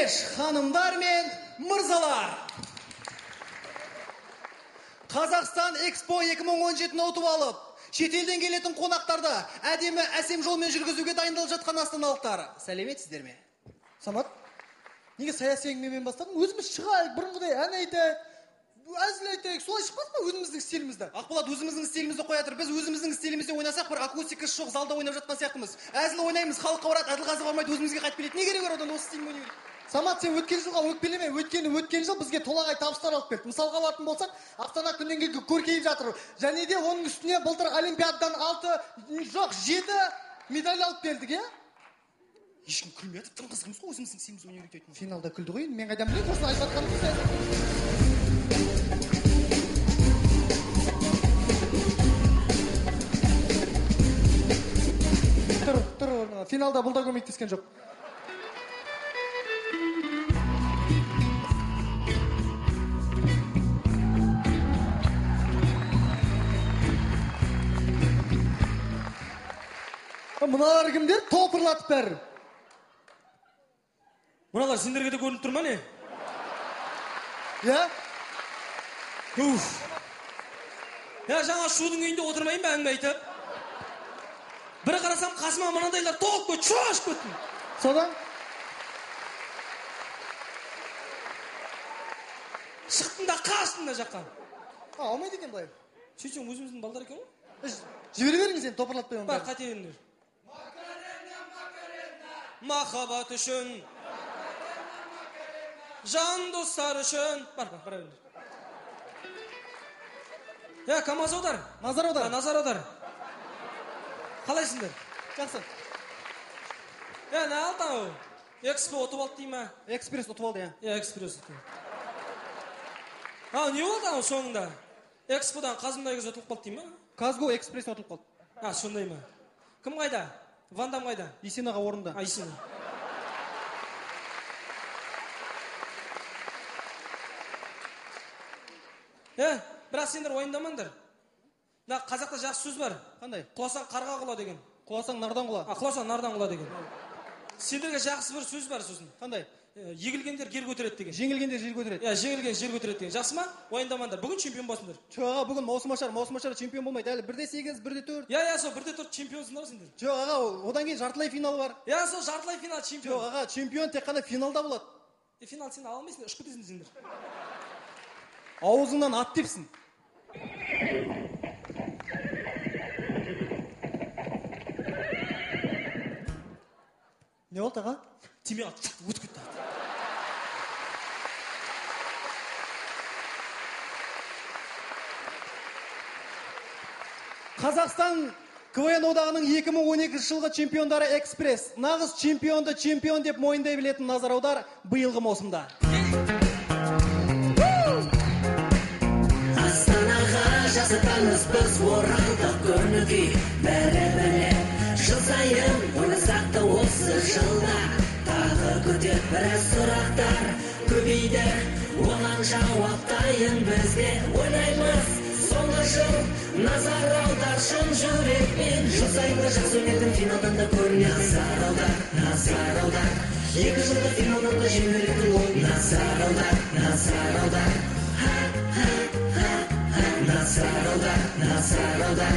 Hanımlar мен мырзалар. Қазақстан Экспо 2017-ні ұтып алып, шетелден келетін қонақтарды әдемі әсем жолмен жүргізуге дайындалып жатқан астаналықтар. Сәлеметсіздер ме? Самат, неге саяси әңгімемен бастадың? Өзіміз шығайық, бұрынғыдай ән айтайық, әзіл айтайық, солай шықпас па өзіміздің стилімізді? Ақболат, өзіміздің стилімізді қоятыр. Біз өзіміздің стилімізде ойнасақ, бір акустикасы жоқ залда ойнап жатқан сияқтымыз. Әзіл ойнаймыз, халыққа барады, әділқазы бармайды, өзімізге қайтып келеді. Не керек бар одан осы стилмен ойнайды? Самат, сен өткен жылға өкпелеме, өткен жыл бізге толағай табыстар алып келді. Мысалға алатын болсақ, Астана күннен көркейіп жатыр. Және де оның үстіне былтыр Олимпиададан 7 медаль алып келдік, иә? Ешкім күлмеді, тым қызғымыз ғой өзіміздің стилімізде ойнай беретін. Финалда күлді ғой, мен қайдан білейін, осыны айтып жатқанымыз. Тұр, финалда бұл да көмектескен жоқ. Мыналар кімдер? Топырлатып бәрі. Мыналар сендерге де көрініп тұр ма не? Я? Я жаңа шудың үйінде отырмайын ба әңгіме айтып? Бір қарасам қасыма мынандайлар толып көт, шошып көттім. Содан? Шықтым да қаштым да жаққа. Алмайды екен былай. Сөйтсең өзіміздің балдар екен ғой? Жібере беріңіз енді, топырлатпай онда. Бар, қате беріңдер. Махаббат үшін, жан достар үшін. Бар, беріңдер. Я, КамАЗ аудар. Назар аудар. Назар аудар. Қалайсыңдар? Жақсы. Я, не алды ау? Экспо ұтып алды дей ма? Экспресс ұтып алды, я. Я, экспресс ұтып алды. Не болды ау соңында? Эксподан Қазымдай қыз ұтылып қалды дей ма? Казго экспресс ұтылып қалды. Сондай ма? Кім қайда? Вандам қайда? Есенаға орында. Есена. Бірақ сендер ойындамаңдар. Қазақта жақсы сөз бар. Қандай? Құласаң қарға құла деген. Құласаң нардан құла. Құласаң нардан құла деген. Сендерге жақсы бір сөз бар сосын. Қандай? Егілгендер гер көтереді деген. Жеңілгендер жер көтереді. Жеңілген жер көтереді деген. Жақсы ма? Ойындамаңдар. Бүгін чемпион болсыңдар. Жоқ, бүгін маусымашар чемпион болмайды. Әлі 1-8, 1-4. Сол 1-4 чемпионсыңдар сендер. Жоқ, аға, одан кейін жартылай финал бар. Сол жартылай финал чемпион. Жоқ, аға, чемпион тек қана финалда болады. Финал сен ала алмайсыңдар, ұшып кетесіңдер сендер. Аузыңнан ат тепсін. Не болды, аға? Тиме ат, өтіп кетті. Қазақстан КВН одағының 2012 жылғы чемпиондары Экспресс. Нағыз чемпионды чемпион деп мойындай білетін Назар аудар биылғы маусымда. Астанаға жасатамыз біз оралдық көңіл-күй бәрі-бәрі. Жыл сайын ойласақ та осы жылда тағы көтер біраз сұрақтар көбейді. Оған жауап дайын бізде ойлаймыз соңғы жыл. Назар аудар шын жүрекпен, жыл сайынғы жақсы өнердің финалдан да көріне. Назар аудар, назар аудар, 2 жылда финалдан да жеңілетін ол. Назар аудар, назар аудар, назар аудар, назар аудар,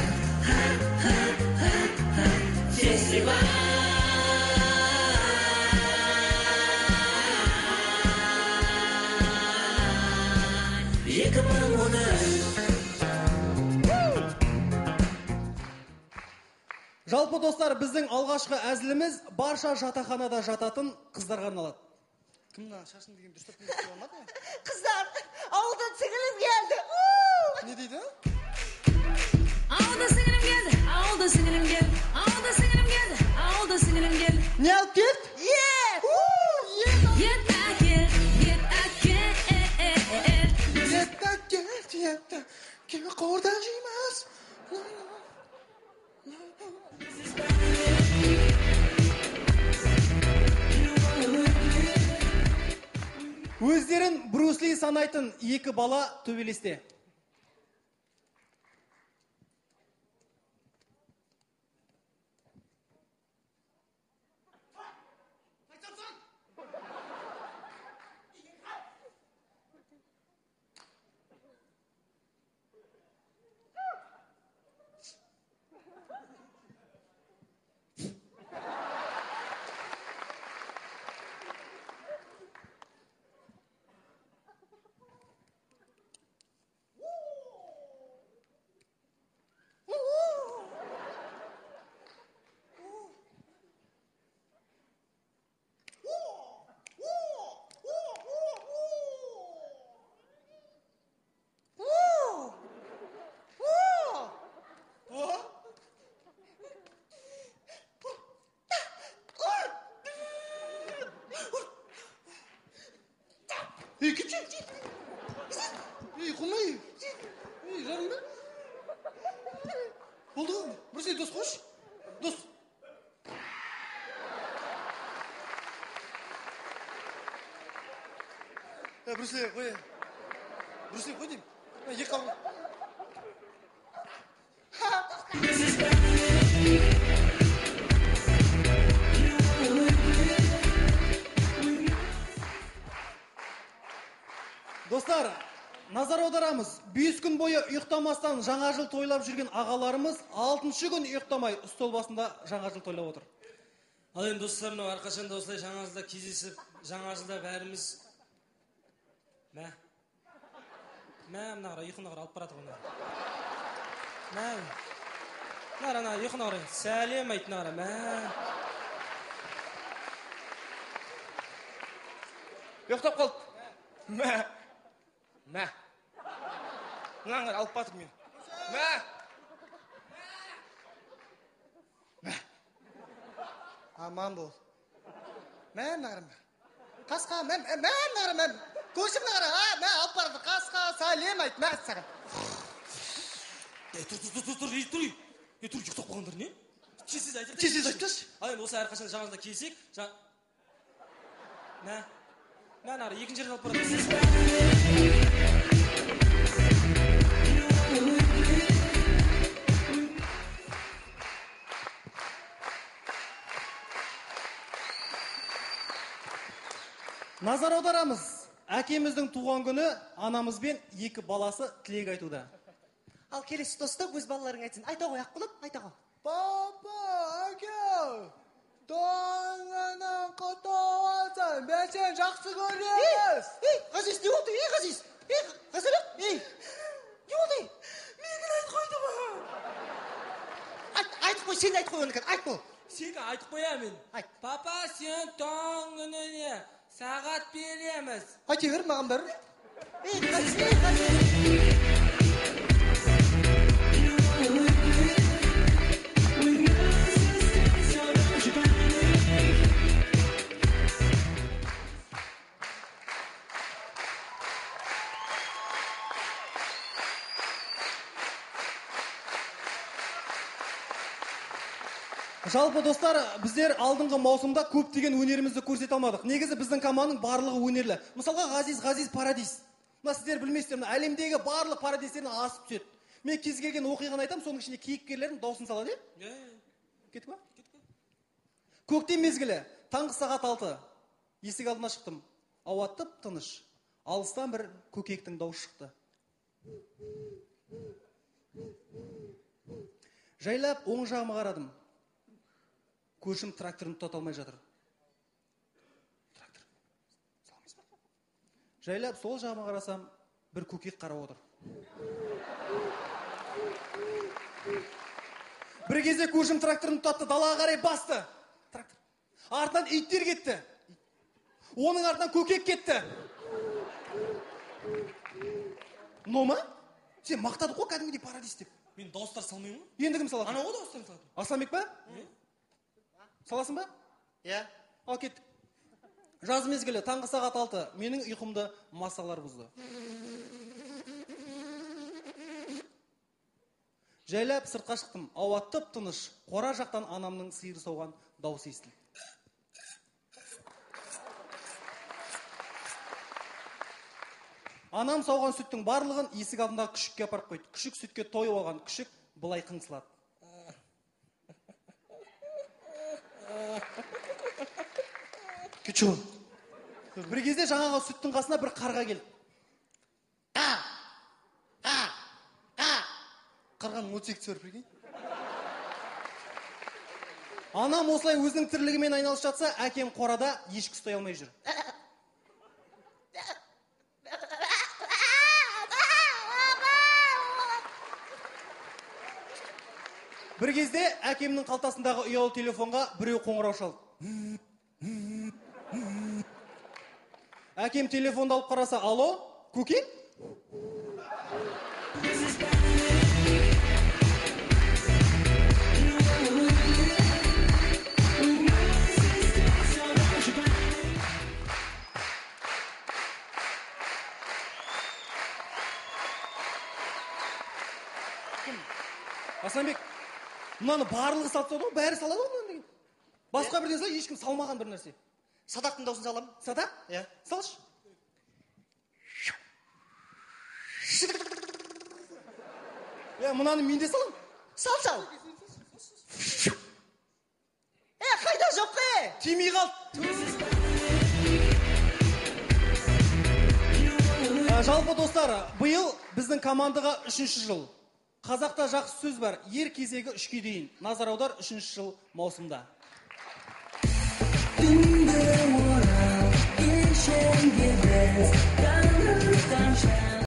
фестиваль. Жалпы достар, біздің алғашқы әзіліміз барша жатақханада жататын қыздарға арналады. Кімна шашын деген дұрыстап келіп алмады ма? Қыздар, ауылдан сіңілім келді. Не дейді? Ауылда сіңілім келді, ауылда сіңілім келді, ауылда сіңілім келді, ауылда сіңілім келді. Не алып келді? Ет әкел, ет әкел. Ет әкел, кеме қордан жейміз. Өздерін Брус Ли санайтын екі бала төбелесте. Кетші. Құлмай. Жарым ба? Болды ғой. Брусей, дос қойшы. Дос. Брусей, қой. Брусей, қой деймін. Екі қабыл. Достар, назар аударамыз. 5 күн бойы ұйықтамастан жаңа жыл тойлап жүрген ағаларымыз 6-шы күн ұйықтамай стол басында жаңа жыл тойлап отыр. Ал енді достар, мынау әрқашанда осылай жаңа жылда кездесіп, жаңа жылда бәріміз мына қара ұйқына қара алып барады ғой. Ана ұйқына қара сәлем айт қара. Ұйықтап қалды. Мынаны алып батыр мен. Аман бол. Нағырым. Қасқа, нағырым. Көршім нағырым. Алып барды. Қасқа, сәлем айт. Саған. Тұр, ұйықтап қалғандар не? Тез айтшы. Ал енді осы әрқашанда жаңа жылда келсек, нағыр екінші жерден алып барады. Назар аударамыз. Әкеміздің туған күні анамызбен 2 баласы тілек айтуда. Ал келесі доста өз балаларың айтсын. Айта ғой, Аққұлым, айта ғой. Папа, әке, тоңынан құты олсын, мен сен жақсы көреміз. Ғазиз, не болды? Ғазиз. Ғазиз, не болды? Мені айтып қойды ма? Айтып қой, сен айтып қой оны, айт бол. Сен айтып қоямын. Папа, сен тоң күніне сағат береміз. Айте бер, маған бер. Жалпы достар, біздер алдыңғы маусымда көптеген өнерімізді көрсете алмадық. Негізі біздің команданың барлығы өнерлі. Мысалға Ғазиз Парадис. Мына сіздер білмейсіздер, әлемдегі барлық парадистерден асып түседі. Мен кез келген оқиғаны айтам, соның ішінде кейіпкерлердің дауысын салады, Кетті ма? Көктем мезгілі, таңғы сағат 6. Есік алдына шықтым. Ауа тып-тыныш. Алыстан бір көкектің дауысы шықты. Жайлап оң жағыма қарадым. Көршім тракторын тұтата алмай жатыр. Жайлап сол жағыма қарасам, бір көкек қарап отыр. Бір кезде көршім тракторын тұтатты, далаға қарай басты. Артынан иттер кетті. Оның артынан көкек кетті. Нома? Сен мақтады қой кәдімгідей Парадис деп. Мен дауыстар салмаймын. Енді кім салады? Ана ғой дауыстар салады. Асламбек па? Саласың ба? Ал кеттік. Жаз мезгілі, таңғы сағат 6. Менің ұйқымды масалар бұзды. Жайлап сыртқа шықтым. Ауа тып-тыныш. Қора жақтан анамның сиыр сауған дауысы естілді. Анам сауған сүттің барлығын есік алдында күшікке апарып қойды. Күшік сүтке тойып алған. Күшік былай қыңсылады. Кетші. Бір кезде жаңағы сүттің қасына бір қарға келді. Қарғаның 18 бар бірген. Анам осылай өзінің тірлігімен айналысып жатса, әкем қорада ешкі ұстай алмай жүр. Бір кезде әкемнің қалтасындағы ұялы телефонға біреу қоңырау шалды. Әкем телефонды алып қараса, алло, көке? Асанбек, мынаны барлығы салса ғой, бәрі салады ғой мынаны. Басқа бірден сала, ешкім салмаған бір нәрсе. Садақтың даусын саламын. Садақ? Иә. Салшы. Мынаны мен де салам. Сал. Қайда жоқ қе? Тимей қалды. Жалпы достар, биыл біздің командаға 3-ші жыл. Қазақта жақсы сөз бар, ер кезегі 3-ке дейін. Назар аудар, 3-ші жыл маусымда. Түнгі орал, кешенге біз